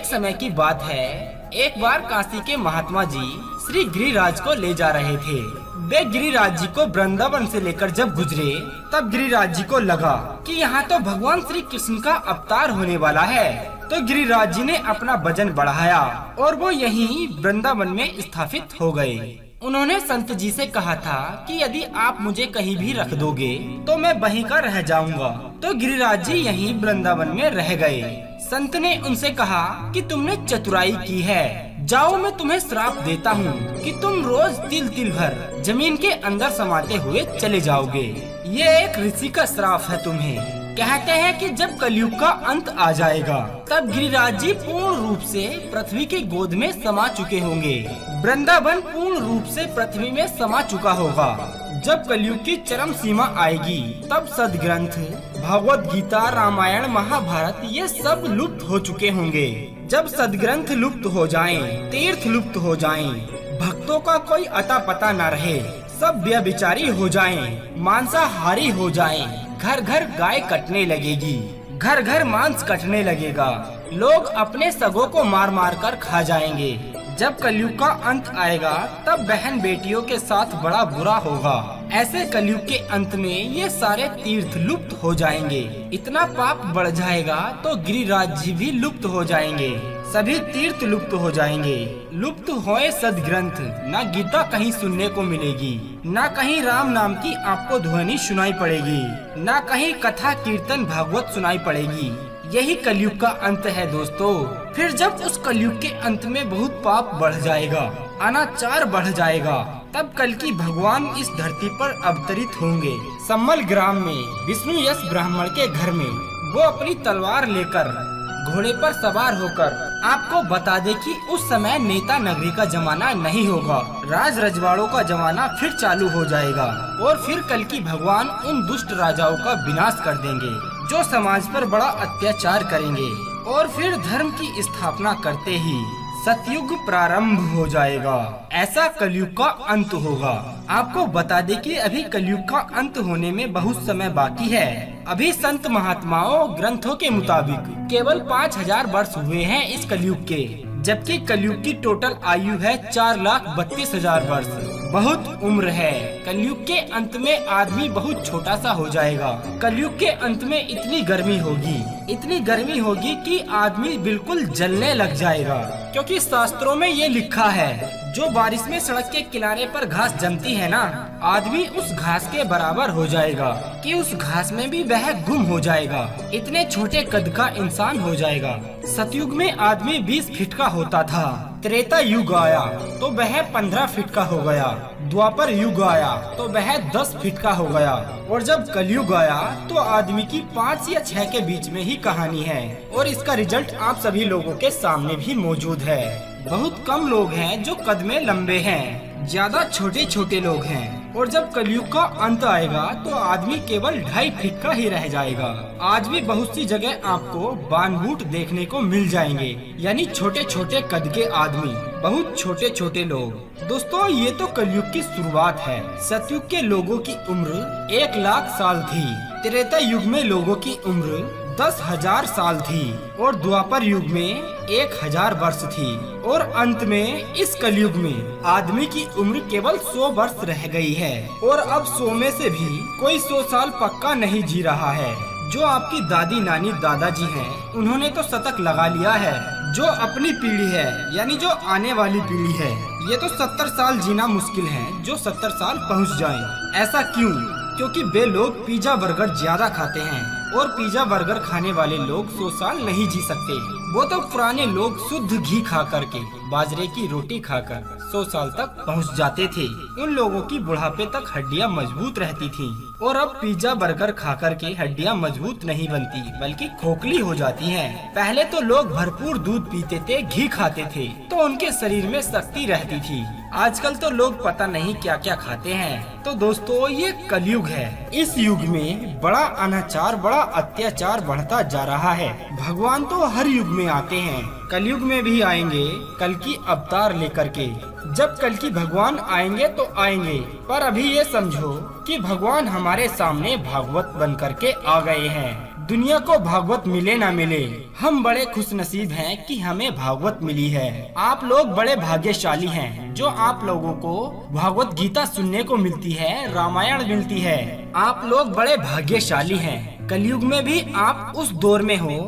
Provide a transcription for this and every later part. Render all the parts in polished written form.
समय की बात है, एक बार काशी के महात्मा जी श्री गिरिराज को ले जा रहे थे। वे गिरिराज जी को वृंदावन से लेकर जब गुजरे, तब गिरिराज जी को लगा कि यहाँ तो भगवान श्री कृष्ण का अवतार होने वाला है। तो गिरिराज जी ने अपना वजन बढ़ाया और वो यहीं वृंदावन में स्थापित हो गए। उन्होंने संत जी से कहा था कि यदि आप मुझे कहीं भी रख दोगे तो मैं वहीं का रह जाऊंगा। तो गिरिराज जी यहीं वृंदावन में रह गए। संत ने उनसे कहा कि तुमने चतुराई की है, जाओ मैं तुम्हें श्राप देता हूँ कि तुम रोज तिल तिल भर जमीन के अंदर समाते हुए चले जाओगे। ये एक ऋषि का श्राप है तुम्हें। कहते हैं कि जब कलयुग का अंत आ जाएगा, तब गिरिराज जी पूर्ण रूप से पृथ्वी की गोद में समा चुके होंगे। वृंदावन पूर्ण रूप से पृथ्वी में समा चुका होगा। जब कलयुग की चरम सीमा आएगी, तब सदग्रंथ भगवत गीता, रामायण, महाभारत ये सब लुप्त हो चुके होंगे। जब सदग्रंथ लुप्त हो जाएं, तीर्थ लुप्त हो जाएं, भक्तों का कोई अता पता न रहे, सब व्यभिचारी हो जाएं, मांसाहारी हो जाएं, घर घर गाय कटने लगेगी, घर घर मांस कटने लगेगा, लोग अपने सगों को मार मार कर खा जाएंगे। जब कलयुग का अंत आएगा, तब बहन बेटियों के साथ बड़ा बुरा होगा। ऐसे कलयुग के अंत में ये सारे तीर्थ लुप्त हो जाएंगे। इतना पाप बढ़ जाएगा तो गिरिराज जी भी लुप्त हो जाएंगे, सभी तीर्थ लुप्त हो जाएंगे। लुप्त होए सदग्रंथ, ना गीता कहीं सुनने को मिलेगी, ना कहीं राम नाम की आपको ध्वनि सुनाई पड़ेगी, ना कहीं कथा कीर्तन भागवत सुनाई पड़ेगी। यही कलयुग का अंत है दोस्तों। फिर जब उस कलयुग के अंत में बहुत पाप बढ़ जाएगा, अनाचार बढ़ जाएगा, तब कल की भगवान इस धरती पर अवतरित होंगे। सम्मल ग्राम में विष्णु यश ब्राह्मण के घर में वो अपनी तलवार लेकर घोड़े पर सवार होकर आपको बता दे कि उस समय नेता नगरी का जमाना नहीं होगा, राज रजवाड़ों का जमाना फिर चालू हो जाएगा और फिर कल की भगवान उन दुष्ट राजाओं का विनाश कर देंगे जो समाज पर बड़ा अत्याचार करेंगे। और फिर धर्म की स्थापना करते ही सतयुग प्रारंभ हो जाएगा। ऐसा कलयुग का अंत होगा। आपको बता दे कि अभी कलयुग का अंत होने में बहुत समय बाकी है। अभी संत महात्माओं ग्रंथों के मुताबिक केवल 5000 वर्ष हुए हैं इस कलयुग के, जबकि कलयुग की टोटल आयु है 4,32,000 वर्ष। बहुत उम्र है। कलयुग के अंत में आदमी बहुत छोटा सा हो जाएगा। कलयुग के अंत में इतनी गर्मी होगी कि आदमी बिल्कुल जलने लग जाएगा, क्योंकि शास्त्रों में ये लिखा है जो बारिश में सड़क के किनारे पर घास जमती है ना, आदमी उस घास के बराबर हो जाएगा कि उस घास में भी वह गुम हो जाएगा। इतने छोटे कद का इंसान हो जाएगा। सतयुग में आदमी 20 फीट का होता था। त्रेता युग आया तो वह 15 फीट का हो गया। द्वापर युग आया तो वह 10 फीट का हो गया। और जब कलयुग आया तो आदमी की 5 या 6 के बीच में ही कहानी है। और इसका रिजल्ट आप सभी लोगों के सामने भी मौजूद है। बहुत कम लोग हैं जो कद में लंबे हैं, ज्यादा छोटे छोटे लोग हैं। और जब कलयुग का अंत आएगा तो आदमी केवल 2.5 फीट का ही रह जाएगा। आज भी बहुत सी जगह आपको बानबूट देखने को मिल जाएंगे, यानी छोटे छोटे कद के आदमी, बहुत छोटे छोटे लोग। दोस्तों ये तो कलयुग की शुरुआत है। सतयुग के लोगों की उम्र 1 लाख साल थी। त्रेता युग में लोगों की उम्र 10,000 साल थी और द्वापर युग में 1,000 वर्ष थी। और अंत में इस कलयुग में आदमी की उम्र केवल 100 वर्ष रह गई है। और अब 100 में से भी कोई 100 साल पक्का नहीं जी रहा है। जो आपकी दादी नानी दादाजी हैं, उन्होंने तो शतक लगा लिया है। जो अपनी पीढ़ी है, यानी जो आने वाली पीढ़ी है, ये तो 70 साल जीना मुश्किल है जो 70 साल पहुँच जाए। ऐसा क्यों? क्योंकि वे लोग पिज्जा बर्गर ज्यादा खाते हैं और पिज्जा बर्गर खाने वाले लोग 100 साल नहीं जी सकते। वो तो पुराने लोग शुद्ध घी खा करके, बाजरे की रोटी खाकर 100 साल तक पहुंच जाते थे। उन लोगों की बुढ़ापे तक हड्डियां मजबूत रहती थीं। और अब पिज्जा बर्गर खा करके हड्डियां मजबूत नहीं बनती, बल्कि खोखली हो जाती हैं। पहले तो लोग भरपूर दूध पीते थे, घी खाते थे, तो उनके शरीर में शक्ति रहती थी। आजकल तो लोग पता नहीं क्या क्या खाते हैं। तो दोस्तों ये कलयुग है। इस युग में बड़ा अनाचार, बड़ा अत्याचार बढ़ता जा रहा है। भगवान तो हर युग में आते हैं, कलयुग में भी आएंगे, कल की अवतार लेकर के। जब कल की भगवान आएंगे तो आएंगे, पर अभी ये समझो कि भगवान हमारे सामने भागवत बन करके आ गए हैं। दुनिया को भागवत मिले ना मिले, हम बड़े खुशनसीब हैं कि हमें भागवत मिली है। आप लोग बड़े भाग्यशाली हैं जो आप लोगों को भागवत गीता सुनने को मिलती है, रामायण मिलती है। आप लोग बड़े भाग्यशाली हैं। कलयुग में भी आप उस दौर में हो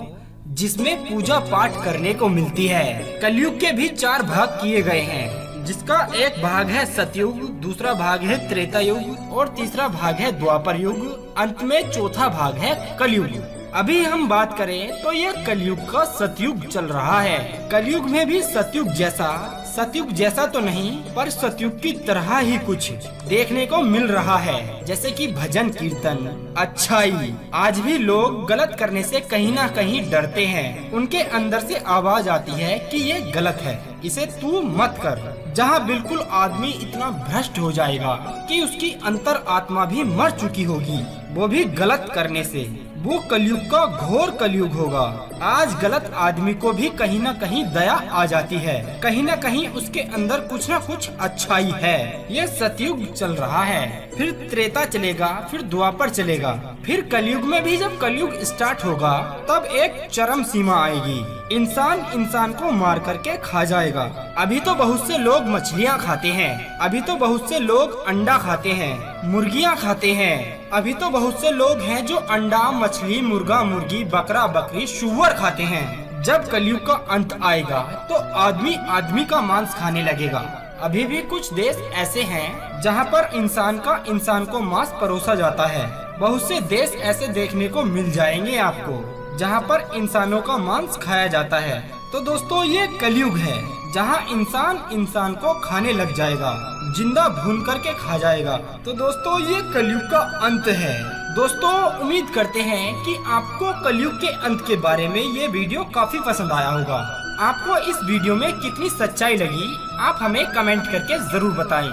जिसमें पूजा पाठ करने को मिलती है। कलयुग के भी 4 भाग किए गए हैं, जिसका एक भाग है सतयुग, दूसरा भाग है त्रेता युग और तीसरा भाग है द्वापर युग। अंत में चौथा भाग है कलयुग। अभी हम बात करें तो ये कलयुग का सतयुग चल रहा है। कलयुग में भी सतयुग जैसा तो नहीं, पर सतयुग की तरह ही कुछ देखने को मिल रहा है, जैसे कि भजन कीर्तन, अच्छाई। आज भी लोग गलत करने से कहीं ना कहीं डरते हैं। उनके अंदर से आवाज आती है कि ये गलत है, इसे तू मत कर। जहाँ बिल्कुल आदमी इतना भ्रष्ट हो जाएगा कि उसकी अंतर आत्मा भी मर चुकी होगी, वो भी गलत करने से। वो कलयुग का घोर कलयुग होगा। आज गलत आदमी को भी कहीं ना कहीं दया आ जाती है, कहीं ना कहीं उसके अंदर कुछ ना कुछ अच्छाई है। ये सतयुग चल रहा है, फिर त्रेता चलेगा, फिर द्वापर चलेगा, फिर कलयुग में भी जब कलयुग स्टार्ट होगा तब एक चरम सीमा आएगी। इंसान को मार करके खा जाएगा। अभी तो बहुत से लोग मछलियाँ खाते हैं, अभी तो बहुत से लोग अंडा खाते हैं, मुर्गियाँ खाते हैं। अभी तो बहुत से लोग हैं जो अंडा, मछली, मुर्गा, मुर्गी, बकरा, बकरी, सुअर खाते हैं। जब कलयुग का अंत आएगा तो आदमी आदमी का मांस खाने लगेगा। अभी भी कुछ देश ऐसे हैं जहां पर इंसान को मांस परोसा जाता है। बहुत से देश ऐसे देखने को मिल जाएंगे आपको जहां पर इंसानों का मांस खाया जाता है। तो दोस्तों ये कलयुग है जहां इंसान को खाने लग जाएगा, जिंदा भून करके खा जाएगा। तो दोस्तों ये कलयुग का अंत है। दोस्तों उम्मीद करते हैं कि आपको कलयुग के अंत के बारे में ये वीडियो काफी पसंद आया होगा। आपको इस वीडियो में कितनी सच्चाई लगी आप हमें कमेंट करके जरूर बताएं।